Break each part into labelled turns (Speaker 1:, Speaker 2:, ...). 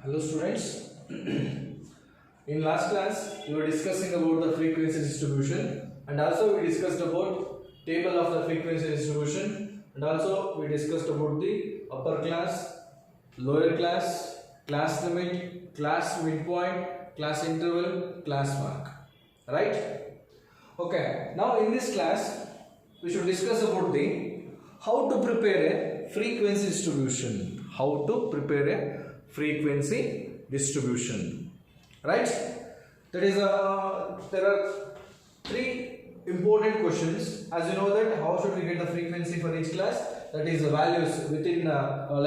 Speaker 1: Hello students. In last class we were discussing about the frequency distribution, and also we discussed about table of the frequency distribution, and also we discussed about the upper class, lower class, class limit, class midpoint, class interval, class mark. Right? Okay. Now in this class we should discuss about the how to prepare a frequency distribution. How to prepare a frequency distribution, right? That is there are three important questions. As you know that how should we get the frequency for each class, that is the values within how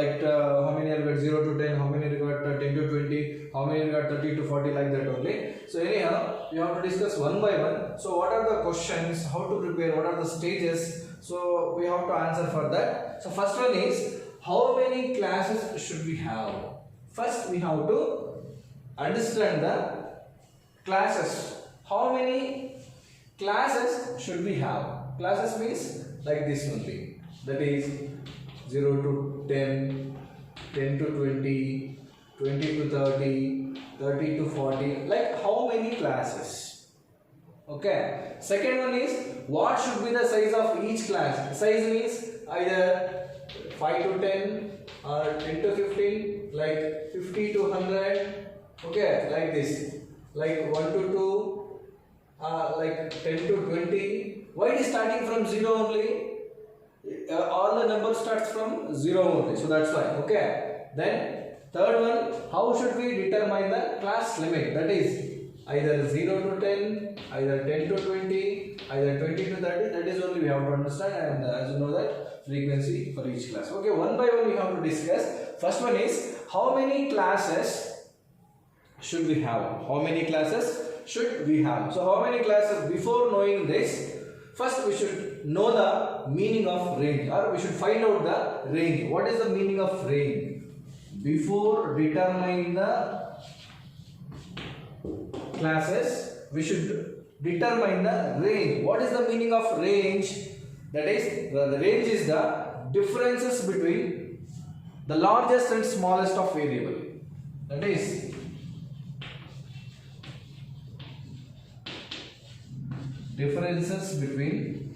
Speaker 1: many are got 0 to 10, how many are got 10 to 20, how many are got 30 to 40, like that only. So anyhow we have to discuss one by one. So what are the questions, how to prepare, what are the stages, so we have to answer for that. So first one is, how many classes should we have? First we have to understand the classes. How many classes should we have? Classes means like this only. That is 0 to 10, 10 to 20, 20 to 30, 30 to 40. Like how many classes? Okay. Second one is, what should be the size of each class? Size means either 5 to 10 or 10 to 15, like 50 to 100, okay, like this, like 1 to 2, like 10 to 20. Why it is starting from 0 only? All the numbers starts from 0 only, so that's why. Okay. Then third one, how should we determine the class limit? That is either 0 to 10, either 10 to 20, either 20 to 30. That is only we have to understand, and as you know that frequency for each class. Okay, one by one we have to discuss. First one is, how many classes should we have? How many classes should we have? So how many classes? Before knowing this, first we should know the meaning of range, or we should find out the range. What is the meaning of range? Before determining the classes, we should determine the range. What is the meaning of range? That is, the range is the differences between the largest and smallest of variable. That is, differences between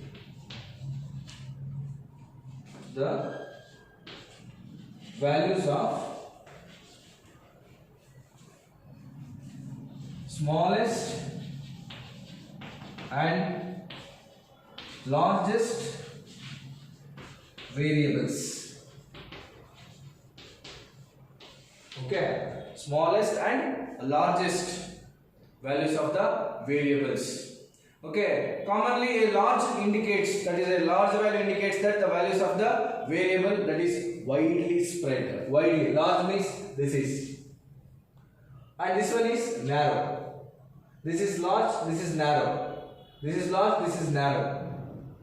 Speaker 1: the values of smallest and largest variables. Okay, smallest and largest values of the variables. Okay, commonly a large indicates, that is a large value indicates that the values of the variable that is widely spread. Widely, large means this is, and this one is narrow. This is large, this is narrow. This is large, this is narrow.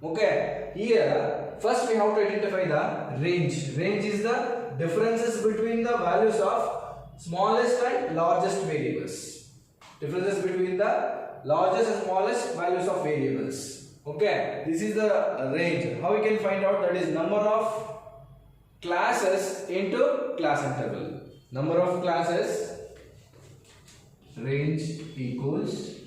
Speaker 1: Okay, here first we have to identify the range. Range is the differences between the values of smallest and largest variables. Differences between the largest and smallest values of variables. Okay, this is the range. How we can find out? That is number of classes into class interval. Number of classes, range equals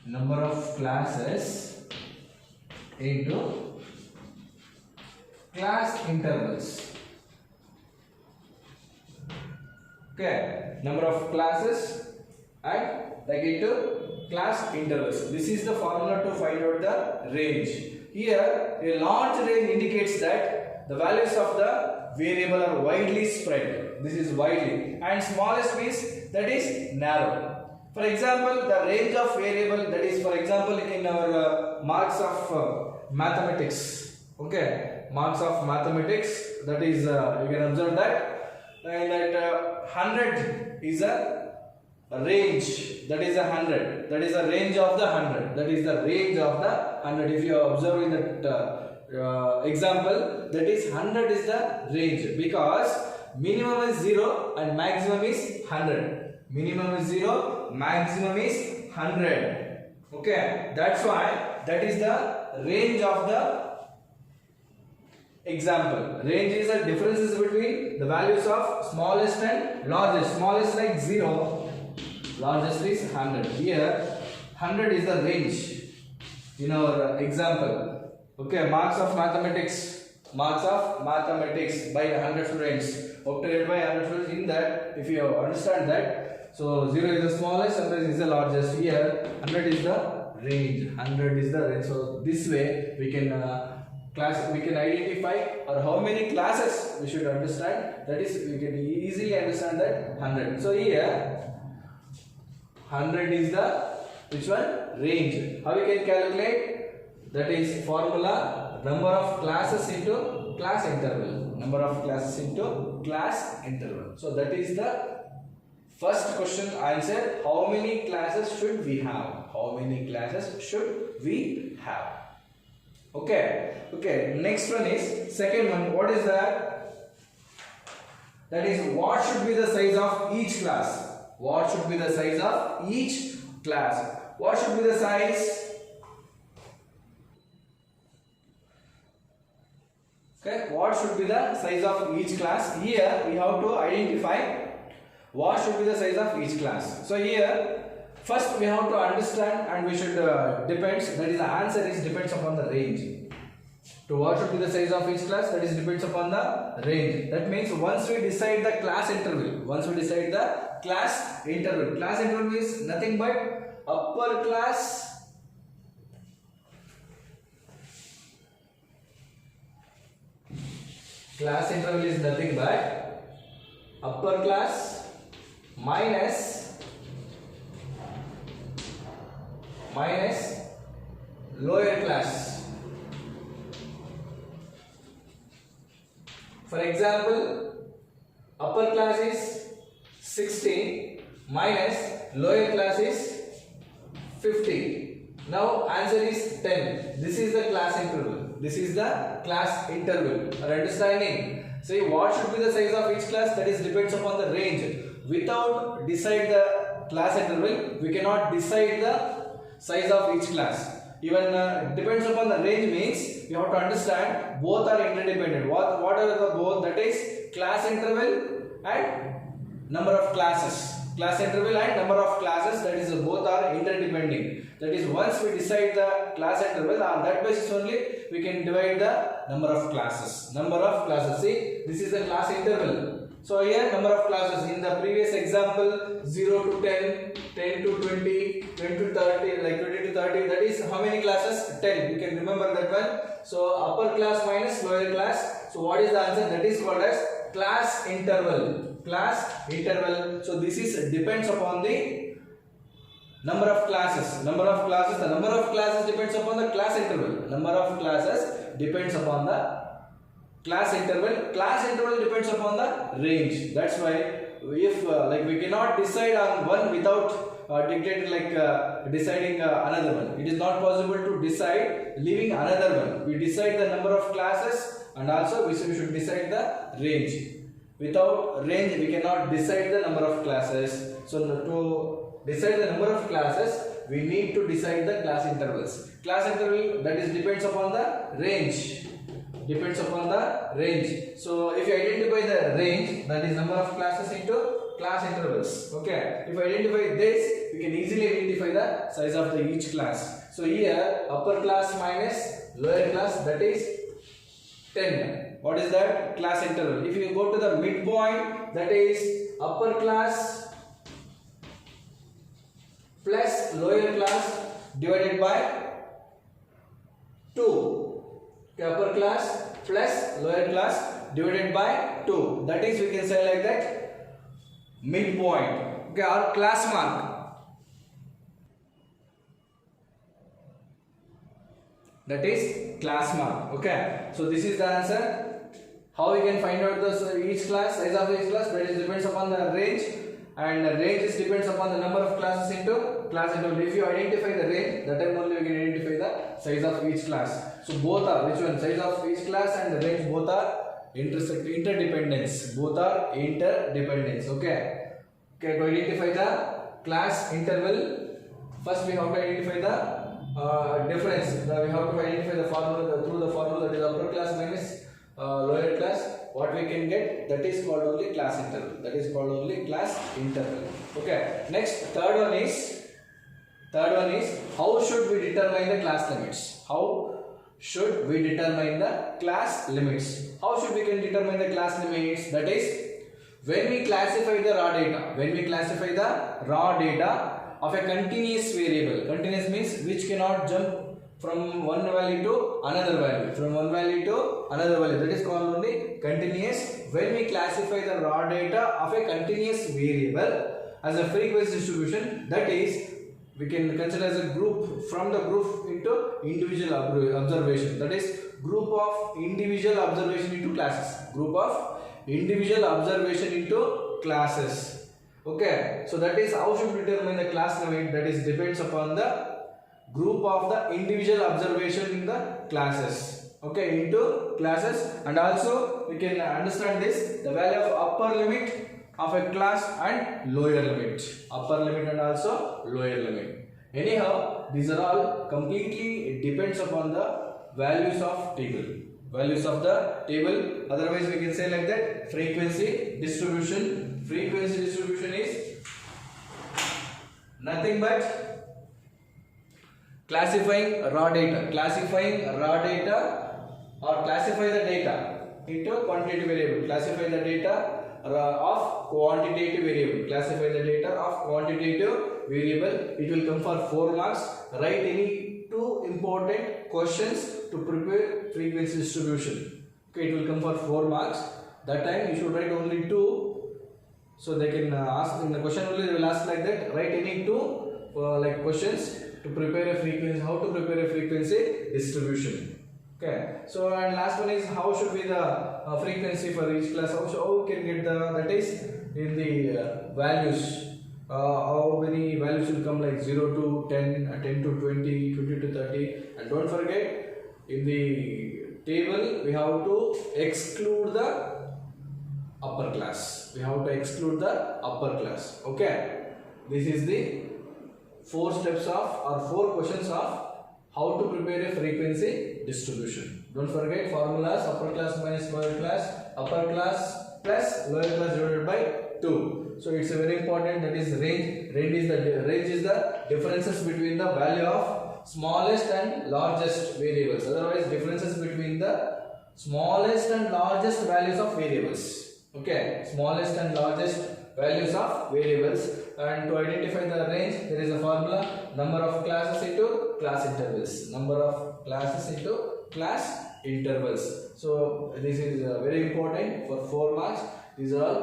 Speaker 1: number of classes into class intervals. Okay, number of classes and like into class intervals. This is the formula to find out the range. Here a large range indicates that the values of the variable are widely spread. This is widely, and smallest means that is narrow. For example, the range of variable, that is, for example, in our marks of mathematics. Okay, marks of mathematics, that is you can observe that, and that 100 is a range. That is 100. That is the range of the 100. That is the range of the 100. If you observe in that example, that is 100 is the range, because minimum is 0 and maximum is 100. Minimum is 0, maximum is 100. Okay, that's why that is the range of the Example, range is the differences between the values of smallest and largest. Smallest like 0, largest is 100. Here 100 is the range in our example. Okay, marks of mathematics by 100 students, obtained by 100 students. In that, if you understand that, so 0 is the smallest, 100 is the largest. Here 100 is the range. 100 is the range. So this way we can we can identify or how many classes we should understand. That is, we can easily understand that 100. So here 100 is the which one? Range. How we can calculate? That is formula, number of classes into class interval. Number of classes into class interval. So that is the first question answer. How many classes should we have? How many classes should we have? Okay. Okay. Next one is second one. What is that? That is, what should be the size of each class? What should be the size of each class? What should be the size? Okay. What should be the size of each class? Here we have to identify what should be the size of each class. So here first we have to understand, and we should depends, that is the answer is depends upon the range. To what should be the size of each class, that is depends upon the range. That means once we decide the class interval, class interval is nothing but upper class interval is nothing but upper class minus lower class. For example, upper class is 16 minus lower class is 50. Now answer is 10. This is the class interval. This is the class interval. Are you understanding? See, what should be the size of each class? That is depends upon the range. Without decide the class interval, we cannot decide the size of each class. Even depends upon the range means you have to understand both are interdependent. What are the both? That is class interval and number of classes. Class interval and number of classes, that is both are interdependent. That is, once we decide the class interval, on that basis only we can divide the number of classes. See, this is the class interval. So here number of classes in the previous example 0 to 10, 10 to 20, 20 to 30, like 20 to 30, that is how many classes? 10. You can remember that one. So upper class minus lower class. So what is the answer? That is called as class interval. So this is depends upon the number of classes. The number of classes depends upon the class interval. Number of classes depends upon the class interval. Class interval depends upon the range. That's why if like we cannot decide on one without deciding another one. It is not possible to decide leaving another one. We decide the number of classes and also we should decide the range. Without range we cannot decide the number of classes. So to decide the number of classes we need to decide the class intervals. Class interval, that is depends upon the range. So if you identify the range, that is number of classes into class intervals. Okay. If you identify this, we can easily identify the size of the each class. So here upper class minus lower class, that is 10. What is that? Class interval. If you go to the midpoint, that is upper class plus lower class divided by 2. Okay, upper class plus lower class divided by 2. That is, we can say like that, midpoint. Okay, or class mark. That is class mark. Okay, so this is the answer. How we can find out the each class, size of each class? That is depends upon the range, and the range is depends upon the number of classes into class interval. If you identify the range, that time only we can identify the size of each class. So both are, which one? Size of each class and the range both are interdependence. Okay. Okay, to identify the class interval, first we have to identify the difference. Now we have to identify the formula through the formula, that is upper class minus can get, that is called only class interval. That is called only class interval. Okay. Next, third one is how should we determine the class limits? How should we determine the class limits? How should we can determine the class limits? That is, when we classify the raw data of a continuous variable. Continuous means which cannot jump from one value to another value. That is called only continuous. When we classify the raw data of a continuous variable as a frequency distribution, that is, we can consider as a group, from the group into individual observation. That is, group of individual observation into classes. Okay, so that is how should we determine the class limit. That is depends upon the group of the individual observation in the classes. Okay, into classes. And also we can understand this, the value of upper limit of a class and lower limit. Upper limit and also lower limit. Anyhow, these are all completely depends upon the values of table. Otherwise we can say like that, frequency distribution is nothing but classifying raw data or classify the data into quantitative variable. Classify the data of quantitative variable. It will come for 4 marks. Write any 2 important questions to prepare frequency distribution. Okay, it will come for 4 marks. That time you should write only 2. So they can ask in the question only, they will ask like that. Write any 2 like questions to prepare a frequency. How to prepare a frequency distribution. Okay. So and last one is how should be the frequency for each class. How we can get that is in the values. How many values will come, like 0 to 10, 10 to 20, 20 to 30. And don't forget, in the table we have to exclude the upper class. Okay. This is the 4 steps of or 4 questions of how to prepare a frequency distribution. Don't forget formulas: upper class minus lower class, upper class plus lower class divided by 2. So it's a very important, that is range. Range is the differences between the value of smallest and largest variables. Otherwise, differences between the smallest and largest values of variables. Okay, smallest and largest values of variables. And to identify the range, there is a formula: number of classes into class intervals. So this is very important for 4 marks. These are all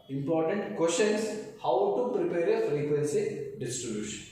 Speaker 1: important questions how to prepare a frequency distribution.